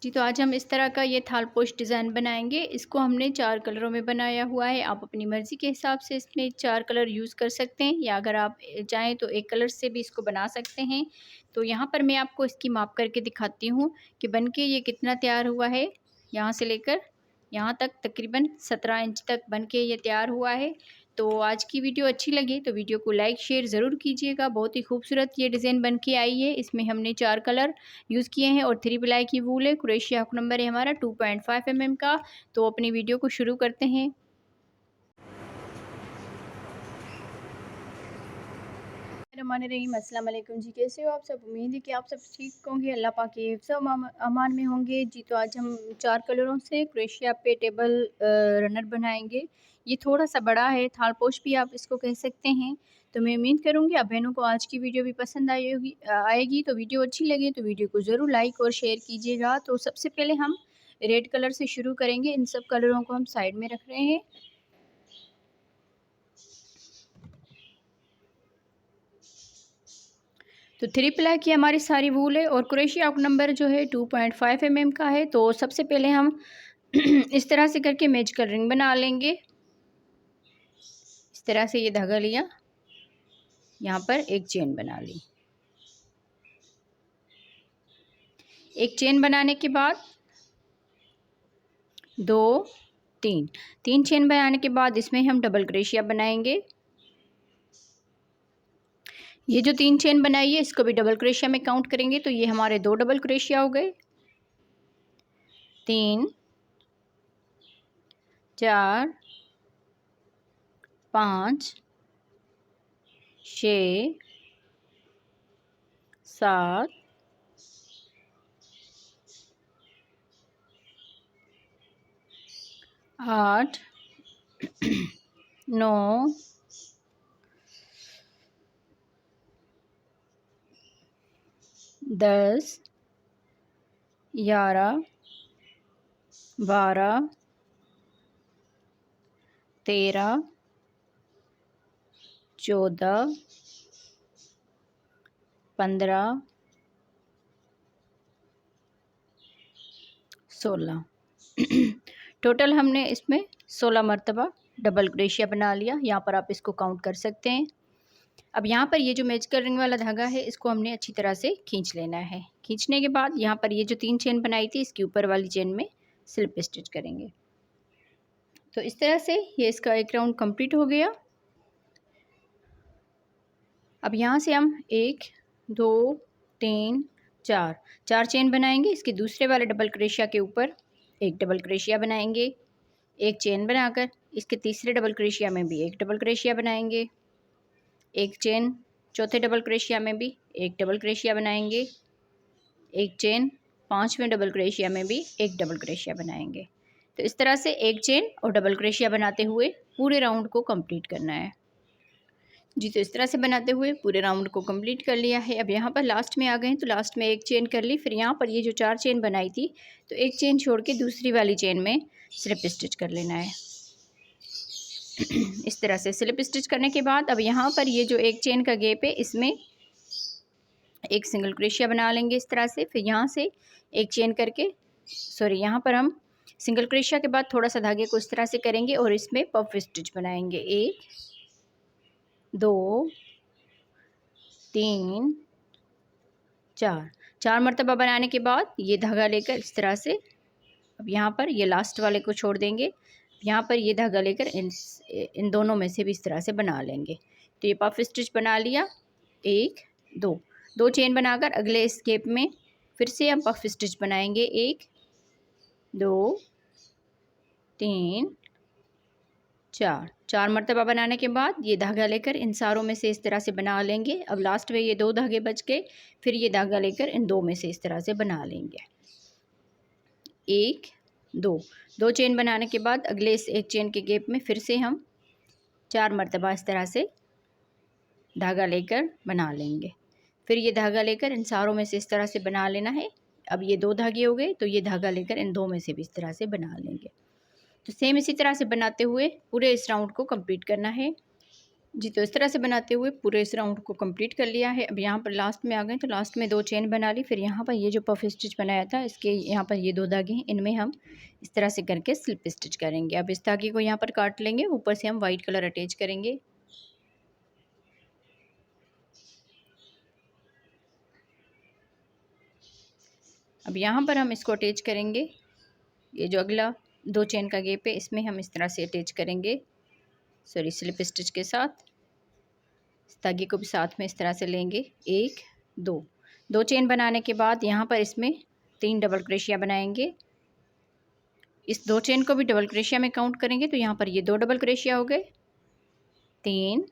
जी, तो आज हम इस तरह का ये थाल पोश डिज़ाइन बनाएँगे। इसको हमने 4 कलरों में बनाया हुआ है। आप अपनी मर्ज़ी के हिसाब से इसमें 4 कलर यूज़ कर सकते हैं या अगर आप चाहें तो 1 कलर से भी इसको बना सकते हैं। तो यहाँ पर मैं आपको इसकी माप करके दिखाती हूँ कि बन के ये कितना तैयार हुआ है। यहाँ से लेकर यहाँ तक तकरीबन 17 इंच तक बन के ये तैयार हुआ है। तो आज की वीडियो अच्छी लगी तो वीडियो को लाइक शेयर ज़रूर कीजिएगा। बहुत ही खूबसूरत ये डिज़ाइन बन के आई है। इसमें हमने 4 कलर यूज़ किए हैं और 3 प्लाई की वूल है। क्रोशिया हुक नंबर है हमारा 2.5 mm का। तो अपनी वीडियो को शुरू करते हैं। रहीम अस्सलाम वालेकुम जी, कैसे हो आप सब? उम्मीद है कि आप सब ठीक होंगे, अल्लाह पाक के सब अमान में होंगे जी। तो आज हम 4 कलरों से क्रोशिया पे टेबल रनर बनाएंगे। ये थोड़ा सा बड़ा है, थाल पोश भी आप इसको कह सकते हैं। तो मैं उम्मीद करूँगी आप बहनों को आज की वीडियो भी पसंद आएगी। तो वीडियो अच्छी लगे तो वीडियो को ज़रूर लाइक और शेयर कीजिएगा। तो सबसे पहले हम रेड कलर से शुरू करेंगे। इन सब कलरों को हम साइड में रख रहे हैं। तो 3 प्लाई की हमारी सारी वूल है और क्रोशिया हुक नंबर जो है 2.5 mm का है। तो सबसे पहले हम इस तरह से करके मैच कलरिंग बना लेंगे। इस तरह से ये धागा लिया, यहाँ पर एक चेन बना ली। एक चेन बनाने के बाद 2 3 चेन बनाने के बाद इसमें हम डबल क्रोशिया बनाएंगे। ये जो 3 चेन बनाई है इसको भी डबल क्रोशिया में काउंट करेंगे। तो ये हमारे 2 डबल क्रोशिया हो गए। 3 4 5 6 7 8 9 10 11 12 13 14 15 16 टोटल हमने इसमें 16 मरतबा डबल क्रोशिया बना लिया। यहाँ पर आप इसको काउंट कर सकते हैं। अब यहाँ पर ये जो मैच कलरिंग वाला धागा है इसको हमने अच्छी तरह से खींच लेना है। खींचने के बाद यहाँ पर ये जो 3 चेन बनाई थी इसकी ऊपर वाली चेन में स्लिप स्टिच करेंगे। तो इस तरह से ये इसका एक राउंड कंप्लीट हो गया। अब यहाँ से हम 1 2 3 4 चेन बनाएंगे। इसके दूसरे वाले डबल क्रोशिया के ऊपर एक डबल क्रोशिया बनाएंगे। एक चेन बनाकर इसके तीसरे डबल क्रोशिया में भी एक डबल क्रोशिया बनाएंगे। एक चेन चौथे डबल क्रोशिया में भी एक डबल क्रोशिया बनाएंगे। एक चेन पांचवें डबल क्रोशिया में भी एक डबल क्रोशिया बनाएंगे। तो इस तरह से एक चेन और डबल क्रोशिया बनाते हुए पूरे राउंड को कंप्लीट करना है जी। तो इस तरह से बनाते हुए पूरे राउंड को कंप्लीट कर लिया है। अब यहाँ पर लास्ट में आ गए हैं तो लास्ट में एक चेन कर ली। फिर यहाँ पर ये जो 4 चेन बनाई थी तो एक चेन छोड़ के दूसरी वाली चेन में स्लिप स्टिच कर लेना है। इस तरह से स्लिप स्टिच करने के बाद अब यहाँ पर ये जो एक चेन का गैप है इसमें एक सिंगल क्रोशिया बना लेंगे इस तरह से। फिर यहाँ से एक चेन करके यहाँ पर हम सिंगल क्रोशिया के बाद थोड़ा सा धागे को इस तरह से करेंगे और इसमें पफ स्टिच बनाएंगे। 1 2 3 4 मरतबा बनाने के बाद ये धागा लेकर इस तरह से अब यहाँ पर ये लास्ट वाले को छोड़ देंगे। यहाँ पर ये धागा लेकर इन दोनों में से भी इस तरह से बना लेंगे। तो ये पफ स्टिच बना लिया। 1 2 चेन बनाकर अगले इस गैप में फिर से हम पफ स्टिच बनाएंगे। 1 2 3 4 मरतबा बनाने के बाद ये धागा लेकर इन सारों में से इस तरह से बना लेंगे। अब लास्ट में ये 2 धागे बच गए। फिर ये धागा लेकर इन 2 में से इस तरह से बना लेंगे। 1 2 चेन बनाने के बाद अगले इस एक चेन के गैप में फिर से हम 4 मरतबा इस तरह से धागा लेकर बना लेंगे। फिर ये धागा लेकर इन सारों में से इस तरह से बना लेना है। अब ये 2 धागे हो गए तो ये धागा लेकर इन 2 में से भी इस तरह से बना लेंगे। तो सेम इसी तरह से बनाते हुए पूरे इस राउंड को कंप्लीट करना है। जी, तो इस तरह से बनाते हुए पूरे इस राउंड को कंप्लीट कर लिया है। अब यहाँ पर लास्ट में आ गए, तो लास्ट में 2 चेन बना ली। फिर यहाँ पर ये जो पफ स्टिच बनाया था, इसके यहाँ पर ये 2 धागे हैं, इनमें हम इस तरह से करके स्लिप स्टिच करेंगे। अब इस धागे को यहाँ पर काट लेंगे, ऊपर से हम वाइट कलर अटैच करेंगे। अब यहाँ पर हम इसको अटैच करेंगे। ये जो अगला 2 चेन का गैप है, इसमें हम इस तरह से अटैच करेंगे, सॉरी स्लिप स्टिच के साथ। इस धागे को भी साथ में इस तरह से लेंगे, 1 2 चेन बनाने के बाद यहाँ पर इसमें 3 डबल क्रोशिया बनाएंगे। इस 2 चेन को भी डबल क्रोशिया में काउंट करेंगे, तो यहाँ पर ये 2 डबल क्रोशिया हो गए, 3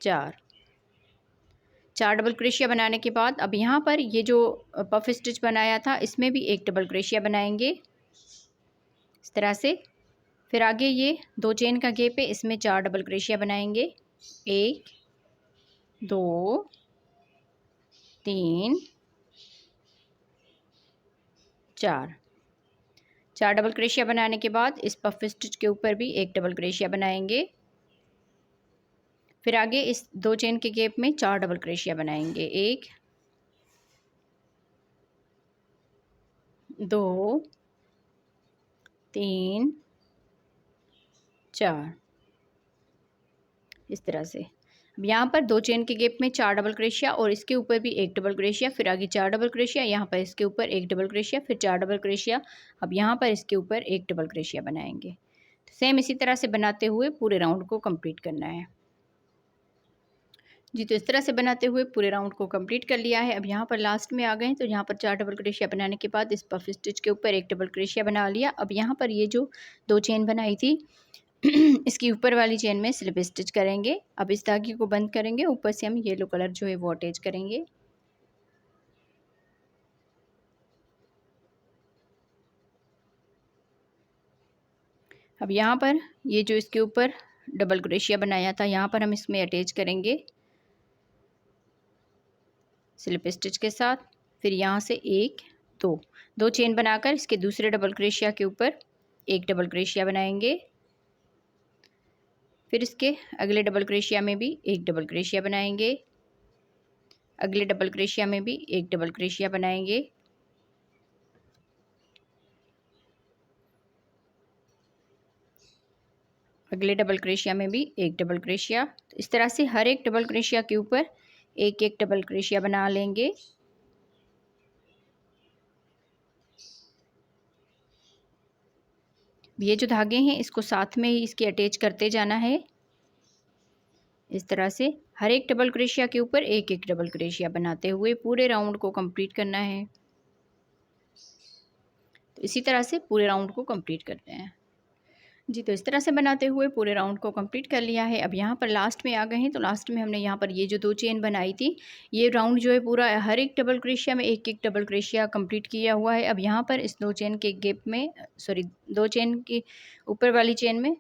4 डबल क्रोशिया बनाने के बाद अब यहाँ पर ये जो पफ स्टिच बनाया था, इसमें भी 1 डबल क्रोशिया बनाएंगे इस तरह से। फिर आगे ये 2 चेन का गैप है, इसमें 4 डबल क्रोशिया बनाएंगे, 1 2 3 4 डबल क्रोशिया बनाने के बाद इस पफ स्टिच के ऊपर भी 1 डबल क्रोशिया बनाएंगे। फिर आगे इस 2 चेन के गैप में 4 डबल क्रोशिया बनाएंगे, 1 2 3 4 इस तरह से। अब यहाँ पर 2 चेन के गैप में 4 डबल क्रोशिया और इसके ऊपर भी 1 डबल क्रोशिया, फिर आगे 4 डबल क्रोशिया, यहाँ पर इसके ऊपर 1 डबल क्रोशिया, फिर 4 डबल क्रोशिया। अब यहाँ पर इसके ऊपर 1 डबल क्रोशिया बनाएंगे। तो सेम इसी तरह से बनाते हुए पूरे राउंड को कंप्लीट करना है। जी, तो इस तरह से बनाते हुए पूरे राउंड को कंप्लीट कर लिया है। अब यहाँ पर लास्ट में आ गए हैं, तो यहाँ पर 4 डबल क्रोशिया बनाने के बाद इस पफ स्टिच के ऊपर 1 डबल क्रोशिया बना लिया। अब यहाँ पर ये जो 2 चेन बनाई थी इसकी ऊपर वाली चेन में स्लिप स्टिच करेंगे। अब इस धागे को बंद करेंगे, ऊपर से हम येलो कलर जो है वो अटैच करेंगे। अब यहाँ पर ये जो इसके ऊपर डबल क्रोशिया बनाया था, यहाँ पर हम इसमें अटैच करेंगे स्लिप स्टिच के साथ। फिर यहाँ से 1 2 चेन बनाकर इसके दूसरे डबल क्रोशिया के ऊपर 1 डबल क्रोशिया बनाएंगे। फिर इसके अगले डबल क्रोशिया में भी 1 डबल क्रोशिया बनाएंगे, अगले डबल क्रोशिया में भी 1 डबल क्रोशिया बनाएंगे, अगले डबल क्रोशिया में भी 1 डबल क्रोशिया। तो इस तरह से हर एक डबल क्रोशिया के ऊपर 1 डबल क्रोशिया बना लेंगे। ये जो धागे हैं इसको साथ में ही इसके अटैच करते जाना है। इस तरह से हर एक डबल क्रोशिया के ऊपर 1 डबल क्रोशिया बनाते हुए पूरे राउंड को कंप्लीट करना है। तो इसी तरह से पूरे राउंड को कंप्लीट करते हैं। जी, तो इस तरह से बनाते हुए पूरे राउंड को कंप्लीट कर लिया है। अब यहाँ पर लास्ट में आ गए हैं, तो लास्ट में हमने यहाँ पर ये जो 2 चेन बनाई थी, ये राउंड जो है पूरा हर एक डबल क्रोशिया में 1 डबल क्रोशिया कंप्लीट किया हुआ है। अब यहाँ पर इस 2 चेन के गैप में, सॉरी 2 चेन की ऊपर वाली चेन में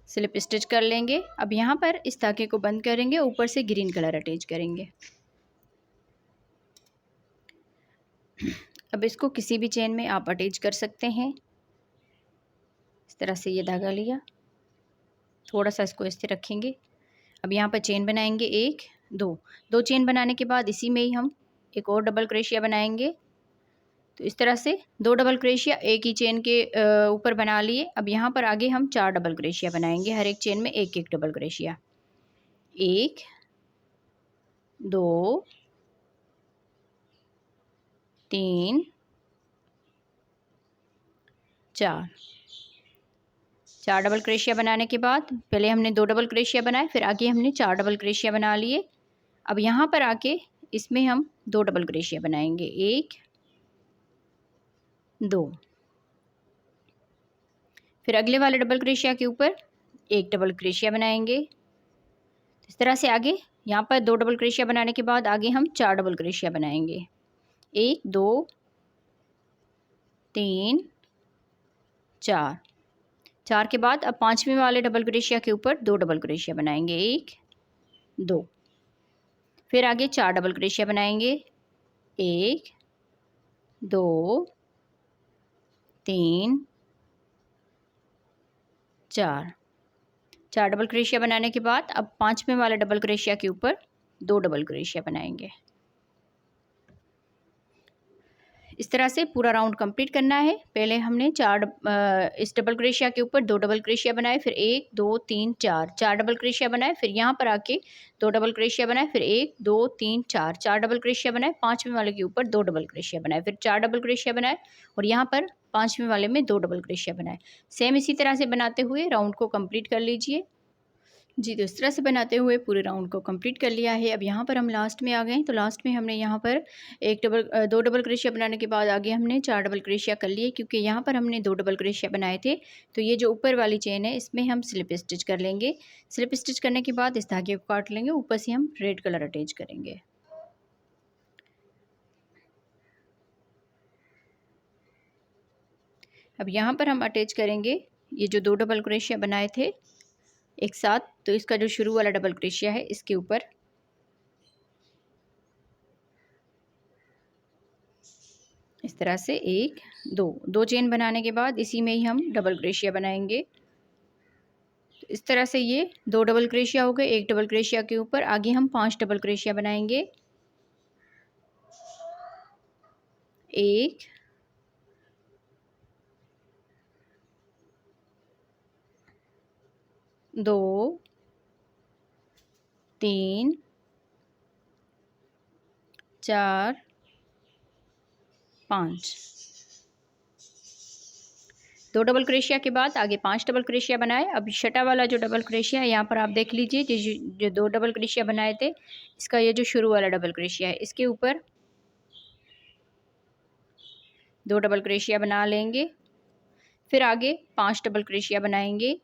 स्लिप स्टिच कर लेंगे। अब यहाँ पर इस धागे को बंद करेंगे, ऊपर से ग्रीन कलर अटैच करेंगे। अब इसको किसी भी चेन में आप अटैच कर सकते हैं। इस तरह से ये धागा लिया, थोड़ा सा इसको ऐसे रखेंगे। अब यहाँ पर चेन बनाएंगे 1 2 चेन बनाने के बाद इसी में ही हम एक और डबल क्रोशिया बनाएंगे। तो इस तरह से 2 डबल क्रोशिया एक ही चेन के ऊपर बना लिए। अब यहाँ पर आगे हम 4 डबल क्रोशिया बनाएंगे, हर एक चेन में 1 डबल क्रोशिया, 1 2 3 4 डबल क्रोशिया बनाने के बाद पहले हमने 2 डबल क्रोशिया बनाए, फिर आगे हमने 4 डबल क्रोशिया बना लिए। अब यहाँ पर आके इसमें हम 2 डबल क्रोशिया बनाएंगे, 1 2, फिर अगले वाले डबल क्रोशिया के ऊपर 1 डबल क्रोशिया बनाएंगे। इस तरह से आगे यहाँ पर 2 डबल क्रोशिया बनाने के बाद आगे हम 4 डबल क्रोशिया बनाएंगे, 1 2 3 4 के बाद अब 5वें वाले डबल क्रोशिया के ऊपर 2 डबल क्रोशिया बनाएंगे, 1 2, फिर आगे 4 डबल क्रोशिया बनाएंगे, 1 2 3 4 डबल क्रोशिया बनाने के बाद अब 5वें वाले डबल क्रोशिया के ऊपर 2 डबल क्रोशिया बनाएंगे। इस तरह से पूरा राउंड कंप्लीट करना है। पहले हमने इस डबल क्रोशिया के ऊपर 2 डबल क्रोशिया बनाए, फिर 1 2 3 4 डबल क्रोशिया बनाए, फिर यहाँ पर आके 2 डबल क्रोशिया बनाए, फिर 1 2 3 4 डबल क्रोशिया बनाए, 5वें वाले के ऊपर 2 डबल क्रोशिया बनाए, फिर 4 डबल क्रोशिया बनाए और यहाँ पर 5वें वाले में 2 डबल क्रोशिया बनाए। सेम इसी तरह से बनाते हुए राउंड को कंप्लीट कर लीजिए। जी, तो इस तरह से बनाते हुए पूरे राउंड को कंप्लीट कर लिया है। अब यहाँ पर हम लास्ट में आ गए हैं, तो लास्ट में हमने यहाँ पर 2 डबल क्रोशिया बनाने के बाद आगे हमने 4 डबल क्रोशिया कर लिए, क्योंकि यहाँ पर हमने 2 डबल क्रोशिया बनाए थे। तो ये जो ऊपर वाली चेन है इसमें हम स्लिप स्टिच कर लेंगे। स्लिप स्टिच करने के बाद इस धागे को काट लेंगे, ऊपर से हम रेड कलर अटैच करेंगे। अब यहाँ पर हम अटैच करेंगे ये जो 2 डबल क्रोशिया बनाए थे एक साथ, तो इसका जो शुरू वाला डबल क्रोशिया है इसके ऊपर इस तरह से 1 2 चेन बनाने के बाद इसी में ही हम डबल क्रोशिया बनाएंगे। तो इस तरह से ये 2 डबल क्रोशिया हो गए। 1 डबल क्रोशिया के ऊपर आगे हम 5 डबल क्रोशिया बनाएंगे। 1 2 3 4 5 2 डबल क्रोशिया के बाद आगे 5 डबल क्रोशिया बनाए। अब छठा वाला जो डबल क्रोशिया है यहाँ पर आप देख लीजिए, जो 2 डबल क्रोशिया बनाए थे इसका ये जो शुरू वाला डबल क्रोशिया है इसके ऊपर 2 डबल क्रोशिया बना लेंगे। फिर आगे 5 डबल क्रोशिया बनाएंगे।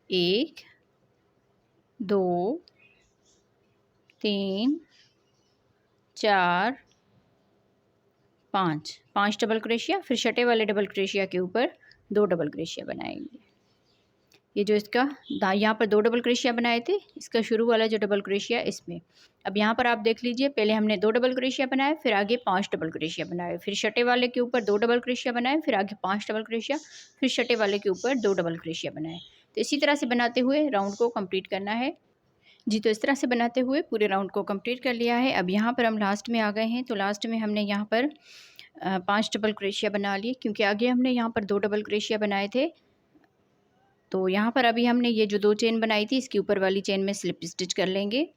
1 2 3 4 5 डबल क्रोशिया, फिर छठे वाले डबल क्रोशिया के ऊपर 2 डबल क्रोशिया बनाएंगे। ये जो इसका यहाँ पर 2 डबल क्रोशिया बनाए थे, इसका शुरू वाला जो डबल क्रोशिया इसमें। अब यहाँ पर आप देख लीजिए, पहले हमने 2 डबल क्रोशिया बनाए, फिर आगे 5 डबल क्रोशिया बनाए, फिर छठे वाले के ऊपर 2 डबल क्रोशिया बनाए, फिर आगे 5 डबल क्रोशिया, फिर छठे वाले के ऊपर 2 डबल क्रोशिया बनाए। तो इसी तरह से बनाते हुए राउंड को कंप्लीट करना है। जी, तो इस तरह से बनाते हुए पूरे राउंड को कंप्लीट कर लिया है। अब यहाँ पर हम लास्ट में आ गए हैं, तो लास्ट में हमने यहाँ पर 5 डबल क्रोशिया बना लिए, क्योंकि आगे हमने यहाँ पर 2 डबल क्रोशिया बनाए थे। तो यहाँ पर अभी हमने ये जो 2 चेन बनाई थी इसकी ऊपर वाली चेन में स्लिप स्टिच कर लेंगे।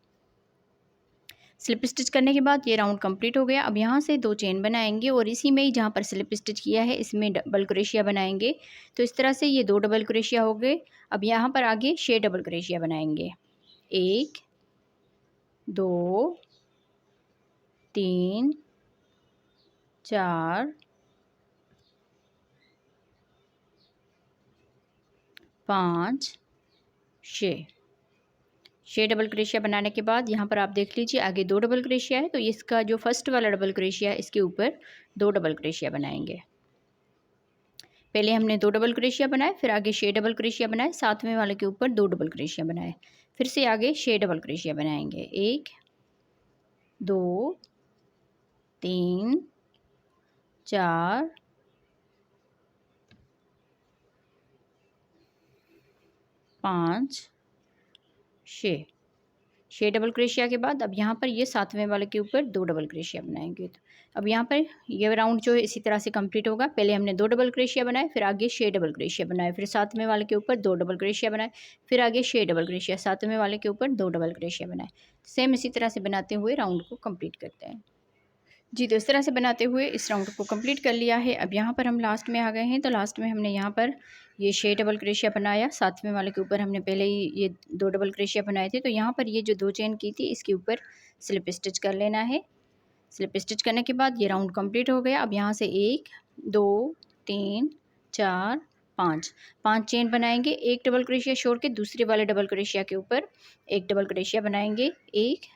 स्लिप स्टिच करने के बाद ये राउंड कंप्लीट हो गया। अब यहाँ से 2 चेन बनाएंगे और इसी में ही जहाँ पर स्लिप स्टिच किया है इसमें डबल क्रोशिया बनाएंगे। तो इस तरह से ये 2 डबल क्रोशिया हो गए। अब यहाँ पर आगे 6 डबल क्रोशिया बनाएंगे। 1 2 3 4 5 6 डबल क्रोशिया बनाने के बाद यहाँ पर आप देख लीजिए आगे 2 डबल क्रोशिया है, तो इसका जो फर्स्ट वाला डबल क्रोशिया है इसके ऊपर 2 डबल क्रोशिया बनाएंगे। पहले हमने 2 डबल क्रोशिया बनाए, फिर आगे 6 डबल क्रोशिया बनाए, 7वें वाले के ऊपर 2 डबल क्रोशिया बनाए, फिर से आगे 6 डबल क्रोशिया बनाएंगे। 1 2 3 4 5 6 डबल क्रोशिया के बाद अब यहाँ पर ये 7वें वाले के ऊपर 2 डबल क्रोशिया बनाएंगे। तो अब यहाँ पर ये राउंड जो है इसी तरह से कंप्लीट होगा। पहले हमने 2 डबल क्रोशिया बनाए, फिर आगे 6 डबल क्रोशिया बनाए, फिर 7वें वाले के ऊपर 2 डबल क्रोशिया बनाए, फिर आगे 6 डबल क्रोशिया, 7वें वाले के ऊपर 2 डबल क्रोशिया बनाए। सेम इसी तरह से बनाते हुए राउंड को कंप्लीट करते हैं। जी, तो इस तरह से बनाते हुए इस राउंड को कंप्लीट कर लिया है। अब यहाँ पर हम लास्ट में आ गए हैं, तो लास्ट में हमने यहाँ पर ये 6 डबल क्रोशिया बनाया। 7वें वाले के ऊपर हमने पहले ही ये 2 डबल क्रोशिया बनाए थे, तो यहाँ पर ये जो 2 चेन की थी इसके ऊपर स्लिप स्टिच कर लेना है। स्लिप स्टिच करने के बाद ये राउंड कंप्लीट हो गया। अब यहाँ से 1 2 3 4 5 चेन बनाएंगे। 1 डबल क्रोशिया छोड़ के दूसरे वाले डबल क्रोशिया के ऊपर 1 डबल क्रोशिया बनाएंगे। 1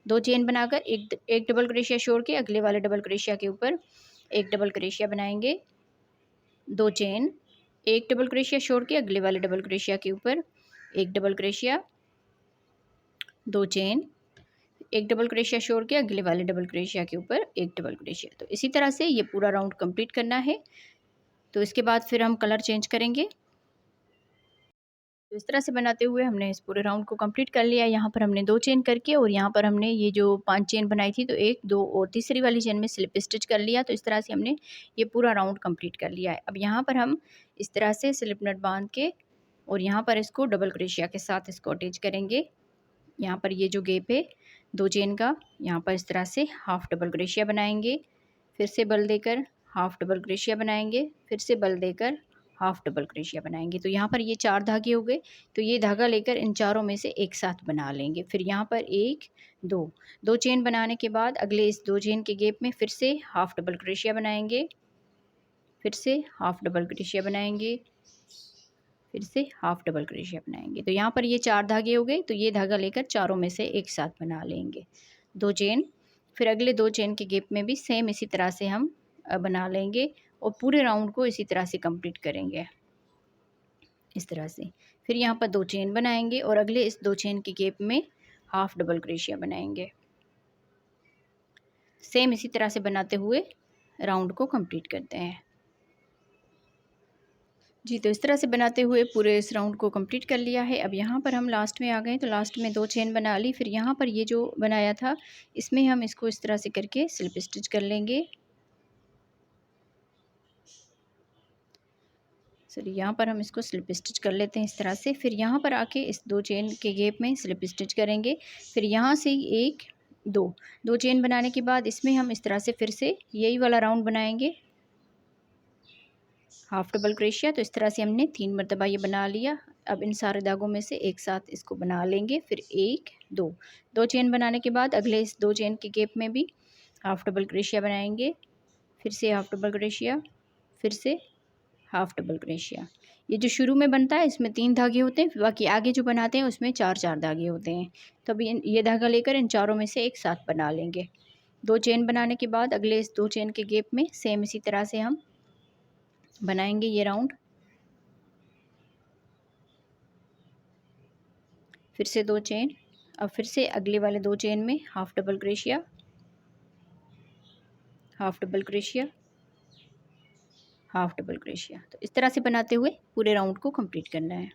2 चेन बनाकर एक डबल क्रोशिया छोड़ के अगले वाले डबल क्रोशिया के ऊपर 1 डबल क्रोशिया बनाएंगे। 2 चेन, 1 डबल क्रोशिया छोड़ के अगले वाले डबल क्रोशिया के ऊपर 1 double crochet, 2 chain, 1 double crochet छोड़ के अगले वाले डबल क्रोशिया के ऊपर 1 डबल क्रोशिया। तो इसी तरह से ये पूरा राउंड कंप्लीट करना है। तो इसके बाद फिर हम कलर चेंज करेंगे। तो इस तरह से बनाते हुए हमने इस पूरे राउंड को कंप्लीट कर लिया। यहाँ पर हमने 2 चेन करके और यहाँ पर हमने ये जो 5 चेन बनाई थी तो 1, 2 और तीसरी वाली चेन में स्लिप स्टिच कर लिया। तो इस तरह से हमने ये पूरा राउंड कंप्लीट कर लिया है। अब यहाँ पर हम इस तरह से स्लिप नॉट बांध के और यहाँ पर इसको डबल क्रोशिया के साथ इसको अटैच करेंगे। यहाँ पर ये जो गैप है 2 चेन का, यहाँ पर इस तरह से हाफ डबल क्रोशिया बनाएंगे, फिर से बल देकर हाफ डबल क्रोशिया बनाएंगे, फिर से बल देकर हाफ डबल क्रोशिया बनाएंगे। तो यहाँ पर ये 4 धागे हो गए। तो ये धागा लेकर इन चारों में से एक साथ बना लेंगे। फिर यहाँ पर 1, 2 चेन बनाने के बाद अगले इस 2 चेन के गैप में फिर से हाफ डबल क्रोशिया बनाएंगे, फिर से हाफ डबल क्रोशिया बनाएंगे, फिर से हाफ डबल क्रोशिया बनाएंगे। तो यहाँ पर ये 4 धागे हो गए। तो ये धागा लेकर चारों में से एक साथ बना लेंगे 2 चेन। फिर अगले 2 चेन के गैप में भी सेम इसी तरह से हम बना लेंगे और पूरे राउंड को इसी तरह से कंप्लीट करेंगे इस तरह से। फिर यहाँ पर 2 चेन बनाएंगे और अगले इस 2 चेन के गैप में हाफ डबल क्रोशिया बनाएंगे। सेम इसी तरह से बनाते हुए राउंड को कंप्लीट करते हैं। जी, तो इस तरह से बनाते हुए पूरे इस राउंड को कंप्लीट कर लिया है। अब यहाँ पर हम लास्ट में आ गए। तो लास्ट में 2 चेन बना ली। फिर यहाँ पर ये जो बनाया था इसमें हम इसको इस तरह से करके स्लिप स्टिच कर लेंगे। सॉरी, यहाँ पर हम इसको स्लिप स्टिच कर लेते हैं इस तरह से। फिर यहाँ पर आके इस 2 चेन के गैप में स्लिप स्टिच करेंगे। फिर यहाँ से 1, 2 चेन बनाने के बाद इसमें हम इस तरह से फिर से यही वाला राउंड बनाएंगे, हाफ डबल क्रोशिया। तो इस तरह से हमने 3 मरतबा ये बना लिया। अब इन सारे धागों में से एक साथ इसको बना लेंगे। फिर 1, 2 चेन बनाने के बाद अगले इस 2 चेन के गैप में भी हाफ डबल क्रोशिया बनाएंगे, फिर से हाफ डबल क्रोशिया, फिर से हाफ डबल क्रोशिया। ये जो शुरू में बनता है इसमें 3 धागे होते हैं, बाकी आगे जो बनाते हैं उसमें 4-4 धागे होते हैं। तो अभी ये धागा लेकर इन चारों में से एक साथ बना लेंगे। 2 चेन बनाने के बाद अगले इस 2 चेन के गैप में सेम इसी तरह से हम बनाएंगे ये राउंड। फिर से 2 चेन, अब फिर से अगले वाले 2 चेन में half double crochet, half double crochet, half double crochet. तो इस तरह से बनाते हुए पूरे राउंड को कंप्लीट करना है।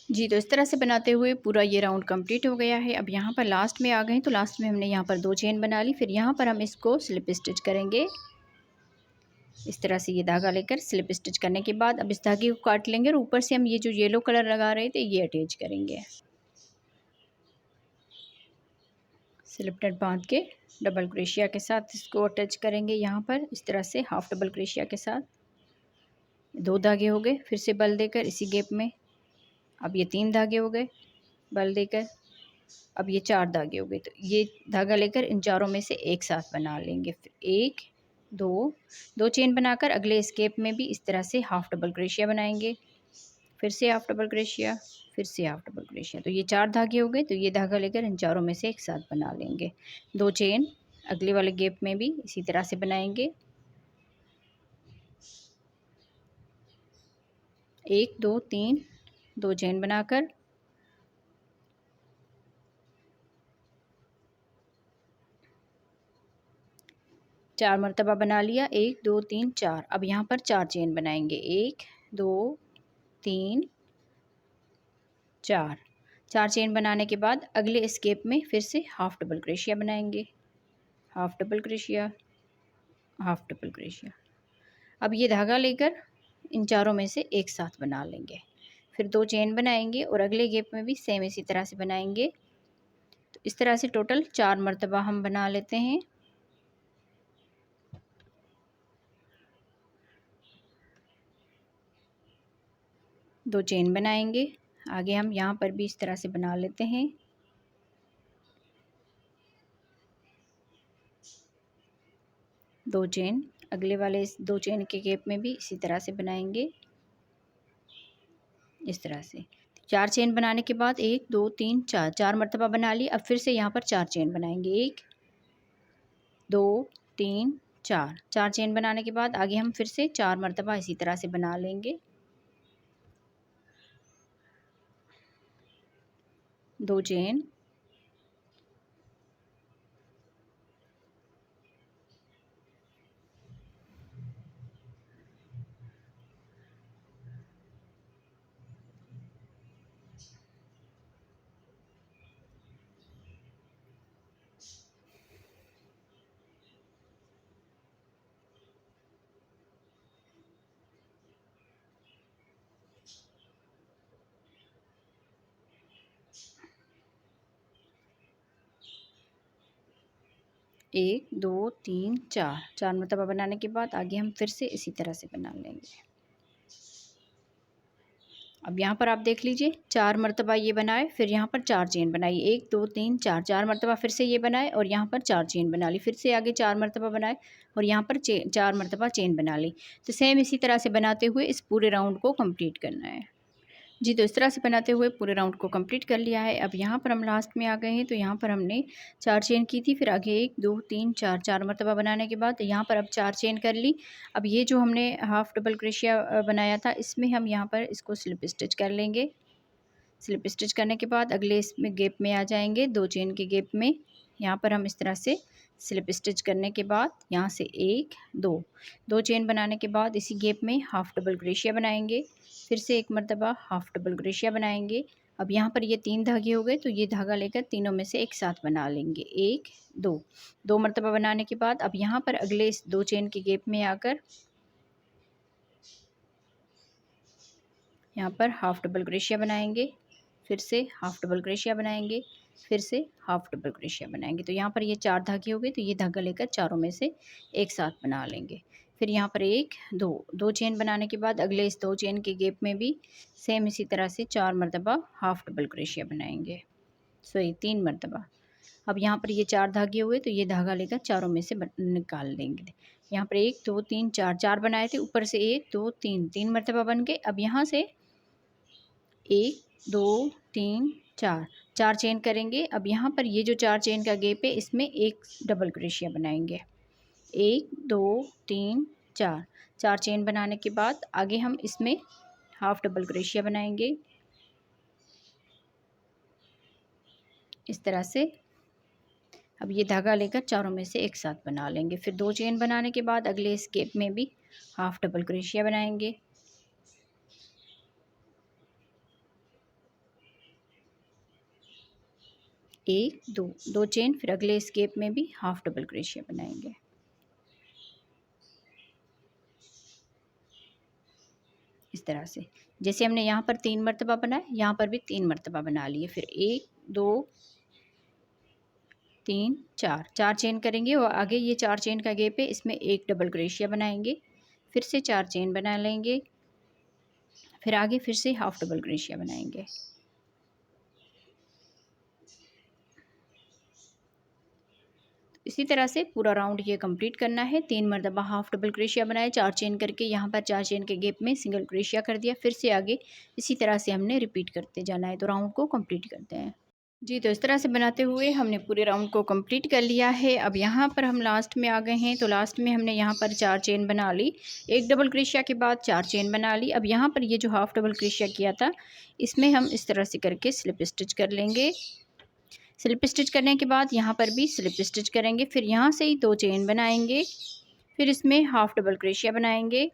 जी, तो इस तरह से बनाते हुए पूरा ये राउंड कंप्लीट हो गया है। अब यहाँ पर लास्ट में आ गए। तो लास्ट में हमने यहाँ पर 2 चेन बना ली। फिर यहाँ पर हम इसको स्लिप स्टिच करेंगे इस तरह से। ये धागा लेकर स्लिप स्टिच करने के बाद अब इस धागे को काट लेंगे और ऊपर से हम ये जो येलो कलर लगा रहे थे ये अटैच करेंगे। स्लिप नट बांध के डबल क्रोशिया के साथ इसको अटैच करेंगे यहाँ पर इस तरह से हाफ डबल क्रोशिया के साथ। 2 धागे हो गए। फिर से बल देकर इसी गैप में अब ये 3 धागे हो गए, बल देकर अब ये 4 धागे हो गए। तो ये धागा लेकर इन चारों में से एक साथ बना लेंगे। फिर 1, 2 चेन बनाकर अगले इस गैप में भी इस तरह से हाफ डबल क्रोशिया बनाएंगे, फिर से हाफ डबल क्रोशिया, फिर से हाफ डबल क्रोशिया। तो ये 4 धागे हो गए। तो ये धागा लेकर इन चारों में से एक साथ बना लेंगे। 2 चेन अगले वाले गैप में भी इसी तरह से बनाएंगे, 1, 2, 3, 2 चेन बनाकर चार मरतबा बना लिया, 1, 2, 3, 4। अब यहाँ पर 4 चेन बनाएंगे, 1, 2, 3, 4। 4 चेन बनाने के बाद अगले इस गैप में फिर से हाफ डबल क्रोशिया बनाएंगे, half double crochet, half double crochet. अब ये धागा लेकर इन चारों में से एक साथ बना लेंगे। फिर 2 चेन बनाएंगे और अगले गैप में भी सेम इसी तरह से बनाएंगे। तो इस तरह से टोटल 4 मरतबा हम बना लेते हैं। दो चेन बनाएंगे, आगे हम यहाँ पर भी इस तरह से बना लेते हैं। दो चेन अगले वाले इस 2 चेन के गैप में भी इसी तरह से बनाएंगे इस तरह से। 4 चेन बनाने के बाद 1, 2, 3, 4, 4 मरतबा बना ली। अब फिर से यहाँ पर 4 चेन बनाएंगे, 1, 2, 3, 4। 4 चेन बनाने के बाद आगे हम फिर से 4 मरतबा इसी तरह से बना लेंगे। 2 चेन, 1 2 3 4 4 मरतबा बनाने के बाद आगे हम फिर से इसी तरह से बना लेंगे। अब यहाँ पर आप देख लीजिए 4 मरतबा ये बनाए, फिर यहाँ पर 4 चेन बनाई, 1 2 3 4 4 मरतबा फिर से ये बनाए और यहाँ पर 4 चेन बना ली, फिर से आगे 4 मरतबा बनाए और यहाँ पर 4 मरतबा चेन बना ली। तो सेम इसी तरह से बनाते हुए इस पूरे राउंड को कंप्लीट करना है। जी, तो इस तरह से बनाते हुए पूरे राउंड को कंप्लीट कर लिया है। अब यहाँ पर हम लास्ट में आ गए हैं, तो यहाँ पर हमने 4 चेन की थी, फिर आगे 1 2 3 4 4 मरतबा बनाने के बाद यहाँ पर अब 4 चेन कर ली। अब ये जो हमने हाफ डबल क्रोशिया बनाया था, इसमें हम यहाँ पर इसको स्लिप स्टिच कर लेंगे। स्लिप स्टिच करने के बाद अगले इसमें गैप में आ जाएंगे, 2 चेन के गैप में। यहाँ पर हम इस तरह से स्लिप स्टिच करने के बाद यहाँ से 1 2 चेन बनाने के बाद इसी गैप में हाफ डबल क्रोशिया बनाएंगे, फिर से 1 मरतबा हाफ डबल क्रोशिया बनाएंगे। अब यहाँ पर ये 3 धागे हो गए, तो ये धागा लेकर तीनों में से एक साथ बना लेंगे, 1 2 मरतबा बनाने के बाद अब यहाँ पर अगले इस 2 चेन के गैप में आकर यहाँ पर हाफ डबल क्रोशिया बनाएंगे, फिर से हाफ डबल क्रोशिया बनाएंगे, फिर से हाफ डबल क्रोशिया बनाएंगे। तो यहाँ पर ये 4 धागे हो गए, तो ये धागा लेकर चारों में से एक साथ बना लेंगे। फिर यहाँ पर 1 2 चेन बनाने के बाद अगले इस 2 चेन के गैप में भी सेम इसी तरह से 4 मरतबा हाफ डबल क्रोशिया बनाएंगे, सॉरी 3 मरतबा। अब यहाँ पर ये 4 धागे हुए, तो ये धागा लेकर चारों में से निकाल लेंगे। यहाँ पर 1 2 3 4 बनाए थे, ऊपर से 1 2 3 मरतबा बन गए। अब यहाँ से 1 2 3 4 चेन करेंगे। अब यहाँ पर ये जो 4 चेन का गैप है, इसमें एक डबल क्रोशिया बनाएंगे, 1 2 3 4 चेन बनाने के बाद आगे हम इसमें हाफ डबल क्रोशिया बनाएंगे इस तरह से। अब ये धागा लेकर चारों में से एक साथ बना लेंगे। फिर 2 चेन बनाने के बाद अगले इस गैप में भी हाफ डबल क्रोशिया बनाएंगे, 1 2 चेन, फिर अगले इस गैप में भी हाफ डबल क्रोशिया बनाएंगे। इस तरह से जैसे हमने यहाँ पर 3 मरतबा बनाए, यहाँ पर भी 3 मरतबा बना लिए। फिर 1 2 3 4 चेन करेंगे और आगे ये 4 चेन का गैप है, इसमें एक डबल क्रोशिया बनाएंगे, फिर से 4 चेन बना लेंगे, फिर आगे फिर से हाफ डबल क्रोशिया बनाएंगे। इसी तरह से पूरा राउंड ये कंप्लीट करना है। 3 मरतबा हाफ डबल क्रोशिया बनाए, 4 चेन करके यहाँ पर 4 चेन के गैप में सिंगल क्रोशिया कर दिया, फिर से आगे इसी तरह से हमने रिपीट करते जाना है। तो राउंड को कंप्लीट करते हैं। जी, तो इस तरह से बनाते हुए हमने पूरे राउंड को कंप्लीट कर लिया है। अब यहाँ पर हम लास्ट में आ गए हैं, तो लास्ट में हमने यहाँ पर 4 चेन बना ली, एक डबल क्रोशिया के बाद 4 चेन बना ली। अब यहाँ पर ये जो हाफ डबल क्रोशिया किया था, इसमें हम इस तरह से करके स्लिप स्टिच कर लेंगे। स्लिप स्टिच करने के बाद यहाँ पर भी स्लिप स्टिच करेंगे, फिर यहाँ से ही 2 चेन बनाएंगे, फिर इसमें हाफ डबल क्रोशिया बनाएंगे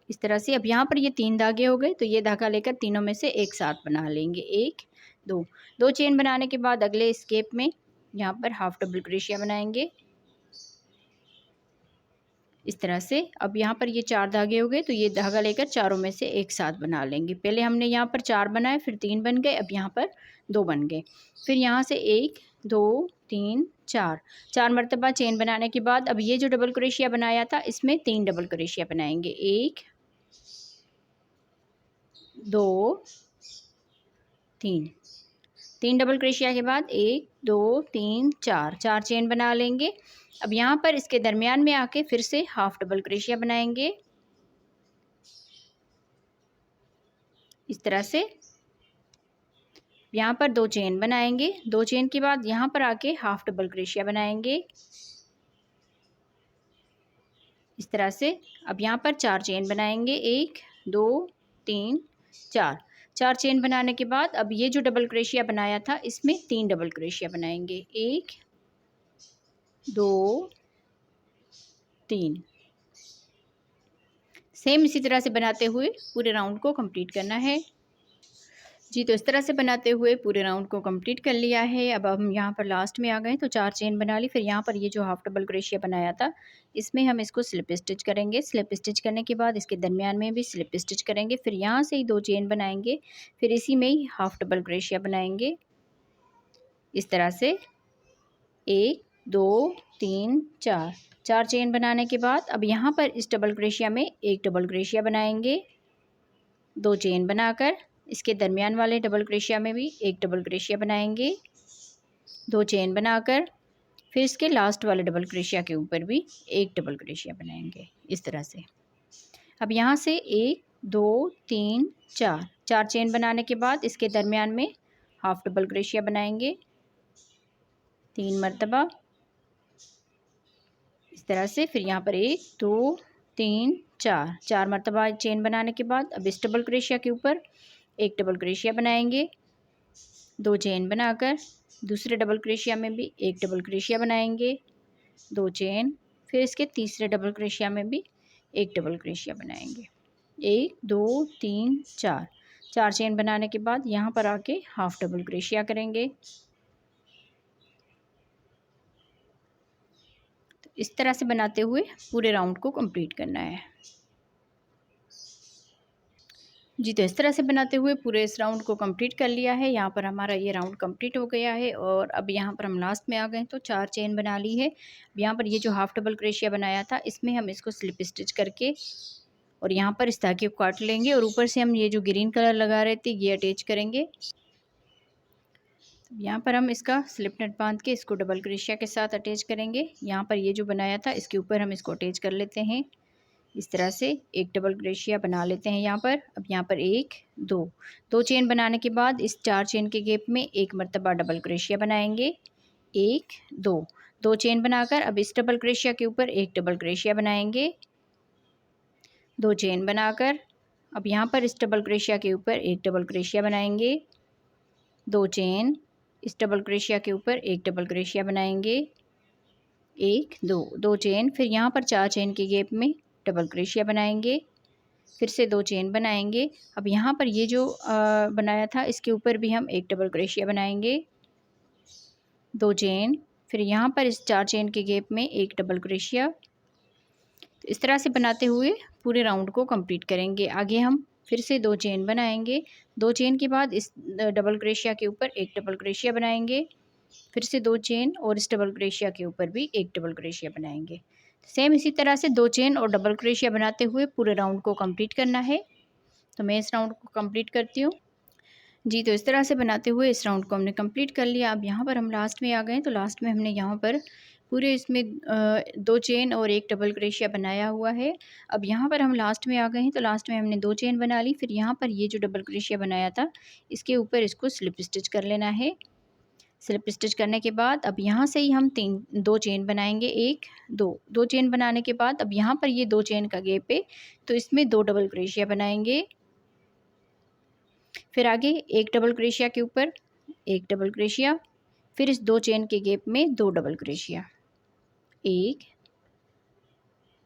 इस तरह से। अब यहाँ पर ये 3 धागे हो गए, तो ये धागा लेकर तीनों में से एक साथ बना लेंगे, 1 2 चेन बनाने के बाद अगले स्केप में यहाँ पर हाफ डबल क्रोशिया बनाएंगे इस तरह से। अब यहाँ पर ये 4 धागे हो गए, तो ये धागा लेकर चारों में से एक साथ बना लेंगे। पहले हमने यहाँ पर 4 बनाए, फिर 3 बन गए, अब यहाँ पर 2 बन गए। फिर यहाँ से 1 2 3 4 मरतबा चेन बनाने के बाद अब ये जो डबल क्रोशिया बनाया था, इसमें 3 डबल क्रोशिया बनाएंगे, 1 2 3 डबल क्रोशिया के बाद 1 2 3 4 चेन बना लेंगे। अब यहाँ पर इसके दरमियान में आके फिर से हाफ डबल क्रोशिया बनाएंगे इस तरह से। यहाँ पर 2 चेन बनाएंगे, 2 चेन के बाद यहाँ पर आके हाफ डबल क्रोशिया बनाएंगे इस तरह से। अब यहाँ पर 4 चेन बनाएंगे, 1 2 3 4 चेन बनाने के बाद अब ये जो डबल क्रोशिया बनाया था, इसमें 3 डबल क्रोशिया बनाएंगे, 1 2 3। सेम इसी तरह से बनाते हुए पूरे राउंड को कंप्लीट करना है। जी, तो इस तरह से बनाते हुए पूरे राउंड को कंप्लीट कर लिया है। अब हम यहाँ पर लास्ट में आ गए, तो 4 चेन बना ली। फिर यहाँ पर ये जो हाफ डबल क्रोशिया बनाया था, इसमें हम इसको स्लिप स्टिच करेंगे। स्लिप स्टिच करने के बाद इसके दरमियान में भी स्लिप स्टिच करेंगे, फिर यहाँ से ही 2 चेन बनाएंगे, फिर इसी में ही हाफ डबल क्रोशिया बनाएंगे इस तरह से, 1 2 3 4, 4 चेन बनाने के बाद अब यहाँ पर इस डबल क्रोशिया में एक डबल क्रोशिया बनाएंगे, 2 चेन बनाकर इसके दरमियान वाले डबल क्रोशिया में भी एक डबल क्रोशिया बनाएंगे, 2 चेन बनाकर फिर इसके लास्ट वाले डबल क्रोशिया के ऊपर भी एक डबल क्रोशिया बनाएंगे इस तरह से। अब यहाँ से 1 2 3 4, 4 चेन बनाने के बाद इसके दरमियान में हाफ डबल क्रोशिया बनाएंगे 3 मरतबा इस तरह से। फिर यहाँ पर 1 2 3 4, 4 मरतबा चेन बनाने के बाद अब इस डबल क्रोशिया के ऊपर एक डबल क्रोशिया बनाएंगे, 2 चेन बनाकर दूसरे डबल क्रोशिया में भी एक डबल क्रोशिया बनाएंगे, 2 चेन, फिर इसके तीसरे डबल क्रोशिया में भी एक डबल क्रोशिया बनाएंगे। 1 2 3 4, 4 चेन बनाने के बाद यहाँ पर आके हाफ डबल क्रोशिया करेंगे। तो इस तरह से बनाते हुए पूरे राउंड को कंप्लीट करना है जी। तो इस तरह से बनाते हुए पूरे इस राउंड को कंप्लीट कर लिया है। यहाँ पर हमारा ये राउंड कंप्लीट हो गया है और अब यहाँ पर हम लास्ट में आ गए तो 4 चेन बना ली है। यहाँ पर ये जो हाफ डबल क्रोशिया बनाया था इसमें हम इसको स्लिप स्टिच करके और यहाँ पर इस धागे को काट लेंगे और ऊपर से हम ये जो ग्रीन कलर लगा रहे थे ये अटैच करेंगे। यहाँ पर हम इसका स्लिप नट बांध के इसको डबल क्रोशिया के साथ अटैच करेंगे। यहाँ पर ये जो बनाया था इसके ऊपर हम इसको अटैच कर लेते हैं इस तरह से। एक डबल क्रोशिया बना लेते हैं यहाँ पर। अब यहाँ पर 1 2 चेन बनाने के बाद इस 4 चेन के गैप में एक मरतबा डबल क्रोशिया बनाएंगे, 1 2 चेन बनाकर अब इस डबल क्रोशिया के ऊपर एक डबल क्रोशिया बनाएंगे, 2 चेन बनाकर अब यहाँ पर इस डबल क्रोशिया के ऊपर एक डबल क्रोशिया बनाएंगे, 2 चेन, इस डबल क्रोशिया के ऊपर एक डबल क्रोशिया बनाएंगे, 1 2 चेन, फिर यहाँ पर 4 चेन के गैप में डबल क्रोशिया बनाएंगे, फिर से 2 चेन बनाएंगे। अब यहाँ पर ये जो बनाया था इसके ऊपर भी हम एक डबल क्रोशिया बनाएंगे, 2 चेन, फिर यहाँ पर इस 4 चेन के गैप में एक डबल क्रोशिया। तो इस तरह से बनाते हुए पूरे राउंड को कंप्लीट करेंगे। आगे हम फिर से 2 चेन बनाएंगे, 2 चेन के बाद इस डबल क्रोशिया के ऊपर एक डबल क्रोशिया बनाएंगे, फिर से 2 चेन और इस डबल क्रोशिया के ऊपर भी एक डबल क्रोशिया बनाएंगे। सेम इसी तरह से 2 चेन और डबल क्रोशिया बनाते हुए पूरे राउंड को कंप्लीट करना है। तो मैं इस राउंड को कंप्लीट करती हूँ जी। तो इस तरह से बनाते हुए इस राउंड को हमने कंप्लीट कर लिया। अब यहाँ पर हम लास्ट में आ गए तो लास्ट में हमने यहाँ पर पूरे इसमें 2 चेन और एक डबल क्रोशिया बनाया हुआ है। अब यहाँ पर हम लास्ट में आ गए हैं तो लास्ट में हमने 2 चेन बना ली। फिर यहाँ पर ये जो डबल क्रोशिया बनाया था इसके ऊपर इसको स्लिप स्टिच कर लेना है। स्लिप स्टिच करने के बाद अब यहाँ से ही हम 2 चेन बनाएंगे, 1 2 चेन बनाने के बाद अब यहाँ पर ये 2 चेन का गैप है तो इसमें 2 डबल क्रोशिया बनाएंगे। फिर आगे एक डबल क्रोशिया के ऊपर एक डबल क्रोशिया, फिर इस 2 चेन के गैप में 2 डबल क्रोशिया, 1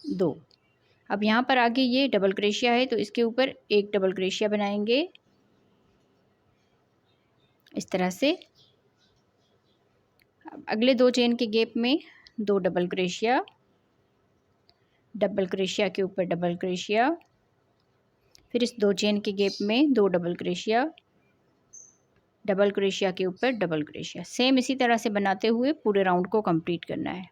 2। अब यहाँ पर आगे ये डबल क्रोशिया है तो इसके ऊपर एक डबल क्रोशिया बनाएंगे इस तरह से। अगले 2 चेन के गैप में 2 डबल क्रोशिया, डबल क्रोशिया के ऊपर डबल क्रोशिया, फिर इस 2 चेन के गैप में 2 डबल क्रोशिया, डबल क्रोशिया के ऊपर डबल क्रोशिया। सेम इसी तरह से बनाते हुए पूरे राउंड को कंप्लीट करना है।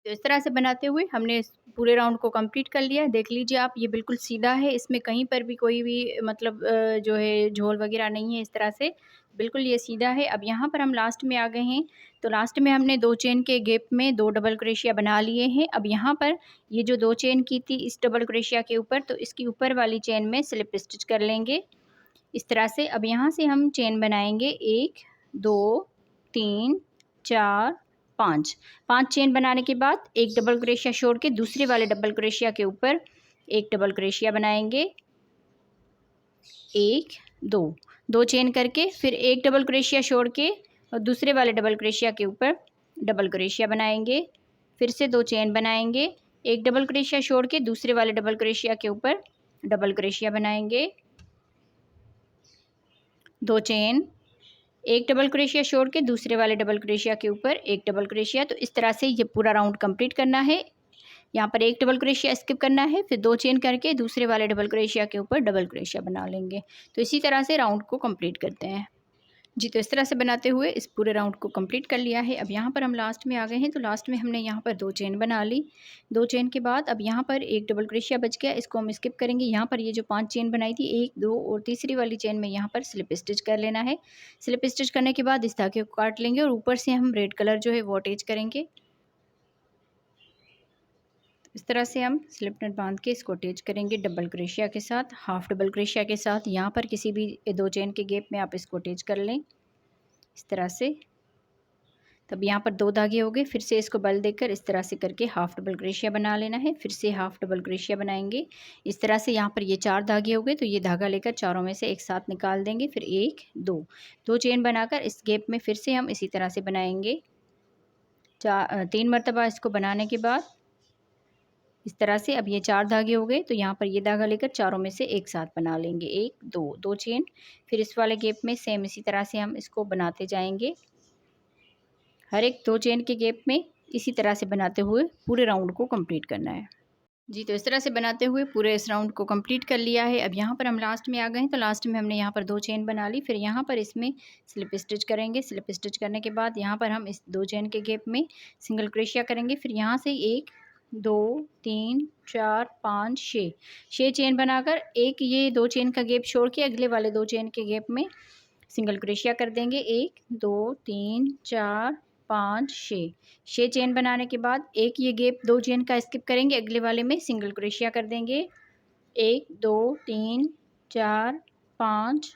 तो इस तरह से बनाते हुए हमने पूरे राउंड को कंप्लीट कर लिया। देख लीजिए आप, ये बिल्कुल सीधा है, इसमें कहीं पर भी कोई भी मतलब जो है झोल वगैरह नहीं है। इस तरह से बिल्कुल ये सीधा है। अब यहाँ पर हम लास्ट में आ गए हैं तो लास्ट में हमने 2 चेन के गैप में 2 डबल क्रोशिया बना लिए हैं। अब यहाँ पर ये जो 2 चेन की थी इस डबल क्रोशिया के ऊपर तो इसकी ऊपर वाली चेन में स्लिप स्टिच कर लेंगे इस तरह से। अब यहाँ से हम चेन बनाएंगे 1 2 3 4 5 चेन बनाने के बाद एक डबल क्रोशिया छोड़ के दूसरे वाले डबल क्रोशिया के ऊपर एक डबल क्रोशिया बनाएंगे, 1 2 चेन करके फिर एक डबल क्रोशिया छोड़ के और दूसरे वाले डबल क्रोशिया के ऊपर डबल क्रोशिया बनाएंगे, फिर से 2 चेन बनाएंगे, एक डबल क्रोशिया छोड़ के दूसरे वाले डबल क्रोशिया के ऊपर डबल क्रोशिया बनाएंगे, 2 चेन, एक डबल क्रोशिया छोड़ के दूसरे वाले डबल क्रोशिया के ऊपर एक डबल क्रोशिया। तो इस तरह से ये पूरा राउंड कंप्लीट करना है। यहाँ पर एक डबल क्रोशिया स्किप करना है, फिर 2 चेन करके दूसरे वाले डबल क्रोशिया के ऊपर डबल क्रोशिया बना लेंगे। तो इसी तरह से राउंड को कंप्लीट करते हैं। जी, तो इस तरह से बनाते हुए इस पूरे राउंड को कंप्लीट कर लिया है। अब यहाँ पर हम लास्ट में आ गए हैं, तो लास्ट में हमने यहाँ पर 2 चेन बना ली। 2 चेन के बाद अब यहाँ पर एक डबल क्रोशिया बच गया, इसको हम स्किप करेंगे। यहाँ पर ये जो 5 चेन बनाई थी 1, 2 और तीसरी वाली चेन में यहाँ पर स्लिप स्टिच कर लेना है। स्लिप स्टिच करने के बाद इस धागे को काट लेंगे और ऊपर से हम रेड कलर जो है वो अटैच करेंगे। इस तरह से हम स्लिप नट बांध के इसको अटैच करेंगे डबल क्रोशिया के साथ, हाफ डबल क्रोशिया के साथ। यहाँ पर किसी भी 2 चेन के गैप में आप इसको अटैच कर लें इस तरह से। तब यहाँ पर 2 धागे हो गए। फिर से इसको बल देकर इस तरह से करके हाफ डबल क्रोशिया बना लेना है। फिर से हाफ डबल क्रोशिया बनाएंगे इस तरह से। यहाँ पर ये 4 धागे हो गए, तो ये धागा लेकर चारों में से एक साथ निकाल देंगे। फिर 1, 2 चेन बनाकर इस गैप में फिर से हम इसी तरह से बनाएंगे। 3 मरतबा इसको बनाने के बाद इस तरह से अब ये 4 धागे हो गए, तो यहाँ पर ये धागा लेकर चारों में से एक साथ बना लेंगे। 1, 2 चेन। फिर इस वाले गैप में सेम इसी तरह से हम इसको बनाते जाएंगे। हर एक 2 चेन के गैप में इसी तरह से बनाते हुए पूरे राउंड को कंप्लीट करना है। जी, तो इस तरह से बनाते हुए पूरे इस राउंड को कंप्लीट कर लिया है। अब यहाँ पर हम लास्ट में आ गए हैं, तो लास्ट में हमने यहाँ पर 2 चेन बना ली। फिर यहाँ पर इसमें स्लिप स्टिच करेंगे। स्लिप स्टिच करने के बाद यहाँ पर हम इस 2 चेन के गैप में सिंगल क्रोशिया करेंगे। फिर यहाँ से 1, 2, 3, 4, 5, 6 चेन बनाकर एक ये 2 चेन का गैप छोड़ के अगले वाले 2 चेन के गैप में सिंगल क्रोशिया कर देंगे। 1, 2, 3, 4, 5, 6 चेन बनाने के बाद एक ये गैप 2 चेन का स्किप करेंगे, अगले वाले में सिंगल क्रोशिया कर देंगे। 1, 2, 3, 4, 5,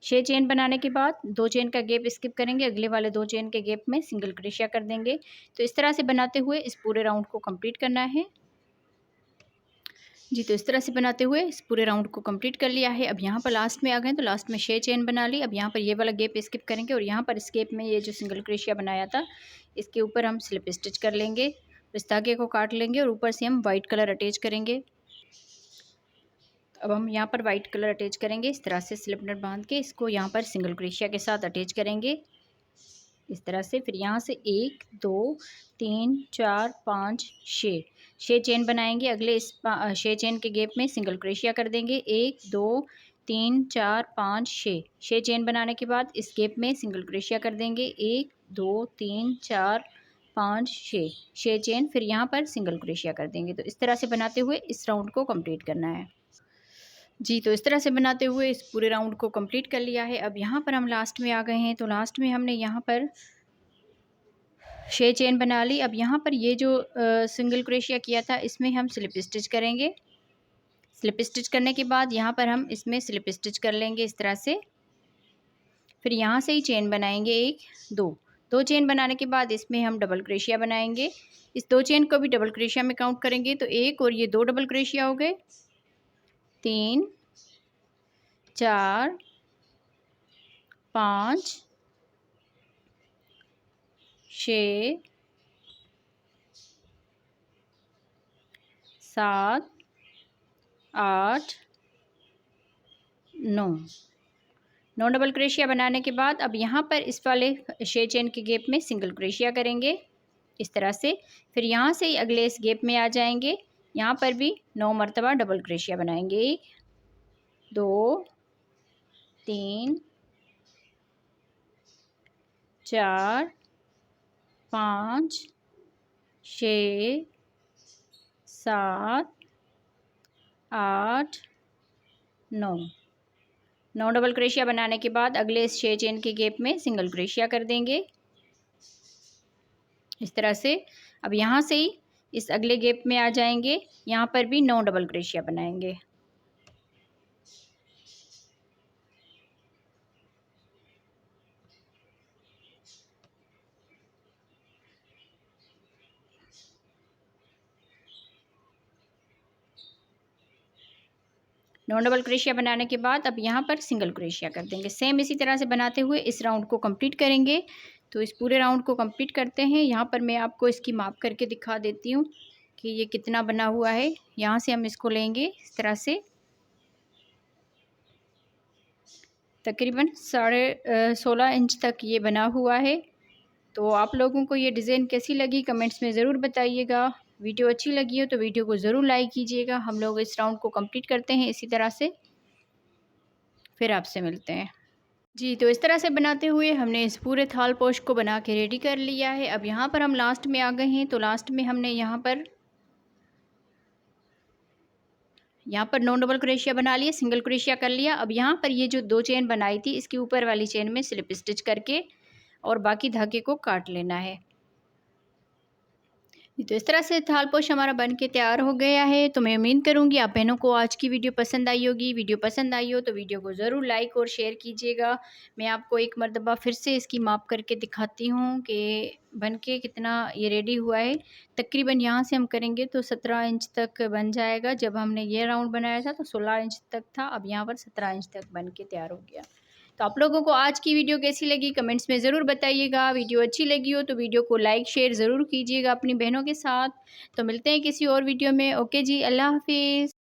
6 चेन बनाने के बाद 2 चेन का गैप स्किप करेंगे, अगले वाले 2 चेन के गैप में सिंगल क्रोशिया कर देंगे। तो इस तरह से बनाते हुए इस पूरे राउंड को कंप्लीट करना है। जी, तो इस तरह से बनाते हुए इस पूरे राउंड को कंप्लीट कर लिया है। अब यहाँ पर लास्ट में आ गए, तो लास्ट में 6 चेन बना ली। अब यहाँ पर ये वाला गैप स्किप करेंगे और यहाँ पर इस गैप में ये जो सिंगल क्रोशिया बनाया था इसके ऊपर हम स्लिप स्टिच कर लेंगे। इस धागे को काट लेंगे और ऊपर से हम वाइट कलर अटैच करेंगे। अब हम यहाँ पर वाइट कलर अटैच करेंगे इस तरह से स्लिप नट बांध के इसको यहाँ पर सिंगल क्रोशिया के साथ अटैच करेंगे इस तरह से। फिर यहाँ से 1, 2, 3, 4, 5, 6 चेन बनाएंगे। अगले इस 6 चेन के गैप में सिंगल क्रोशिया कर देंगे। 1, 2, 3, 4, 5, 6 चेन बनाने के बाद इस गैप में सिंगल क्रोशिया कर देंगे। 1, 2, 3, 4, 5, 6 चेन। फिर यहाँ पर सिंगल क्रोशिया कर देंगे। तो इस तरह से बनाते हुए इस राउंड को कंप्लीट करना है। जी, तो इस तरह से बनाते हुए इस पूरे राउंड को कंप्लीट कर लिया है। अब यहाँ पर हम लास्ट में आ गए हैं, तो लास्ट में हमने यहाँ पर 6 चेन बना ली। अब यहाँ पर ये जो सिंगल क्रोशिया किया था इसमें हम स्लिप स्टिच करेंगे। स्लिप स्टिच करने के बाद यहाँ पर हम इसमें स्लिप स्टिच कर लेंगे इस तरह से। फिर यहाँ से ही चेन बनाएंगे 1, 2 चेन बनाने के बाद इसमें हम डबल क्रोशिया बनाएंगे। इस 2 चेन को भी डबल क्रोशिया में काउंट करेंगे, तो 1 और ये 2 डबल क्रोशिया हो गए। 3, 4, 5, 6, 7, 8, 9 डबल क्रोशिया बनाने के बाद अब यहाँ पर इस वाले 6 चेन के गैप में सिंगल क्रोशिया करेंगे इस तरह से। फिर यहाँ से ही अगले इस गैप में आ जाएंगे। यहाँ पर भी 9 मरतबा डबल क्रोशिया बनाएंगे। 1, 2, 3, 4, 5, 6, 7, 8, 9 डबल क्रोशिया बनाने के बाद अगले इस 6 चेन के गैप में सिंगल क्रोशिया कर देंगे इस तरह से। अब यहाँ से ही इस अगले गैप में आ जाएंगे। यहाँ पर भी 9 डबल क्रोशिया बनाएंगे। नौ डबल क्रोशिया बनाने के बाद अब यहाँ पर सिंगल क्रोशिया कर देंगे। सेम इसी तरह से बनाते हुए इस राउंड को कंप्लीट करेंगे। तो इस पूरे राउंड को कंप्लीट करते हैं। यहाँ पर मैं आपको इसकी माप करके दिखा देती हूँ कि ये कितना बना हुआ है। यहाँ से हम इसको लेंगे इस तरह से, तकरीबन 16.5 इंच तक ये बना हुआ है। तो आप लोगों को ये डिज़ाइन कैसी लगी कमेंट्स में ज़रूर बताइएगा। वीडियो अच्छी लगी हो तो वीडियो को ज़रूर लाइक कीजिएगा। हम लोग इस राउंड को कंप्लीट करते हैं इसी तरह से, फिर आपसे मिलते हैं। जी, तो इस तरह से बनाते हुए हमने इस पूरे थाल पोश को बना के रेडी कर लिया है। अब यहाँ पर हम लास्ट में आ गए हैं, तो लास्ट में हमने यहाँ पर 9 डबल क्रोशिया बना लिए, सिंगल क्रोशिया कर लिया। अब यहाँ पर ये जो 2 चेन बनाई थी, इसके ऊपर वाली चेन में स्लिप स्टिच करके और बाकी धागे को काट लेना है। तो इस तरह से थालपोश हमारा बन के तैयार हो गया है। तो मैं उम्मीद करूँगी आप बहनों को आज की वीडियो पसंद आई होगी। वीडियो पसंद आई हो तो वीडियो को ज़रूर लाइक और शेयर कीजिएगा। मैं आपको एक मरतबा फिर से इसकी माप करके दिखाती हूँ कि बन के कितना ये रेडी हुआ है। तकरीबन यहाँ से हम करेंगे तो 17 इंच तक बन जाएगा। जब हमने ये राउंड बनाया था तो 16 इंच तक था, अब यहाँ पर 17 इंच तक बन के तैयार हो गया। तो आप लोगों को आज की वीडियो कैसी लगी कमेंट्स में ज़रूर बताइएगा। वीडियो अच्छी लगी हो तो वीडियो को लाइक शेयर ज़रूर कीजिएगा अपनी बहनों के साथ। तो मिलते हैं किसी और वीडियो में। ओके जी, अल्लाह हाफिज़।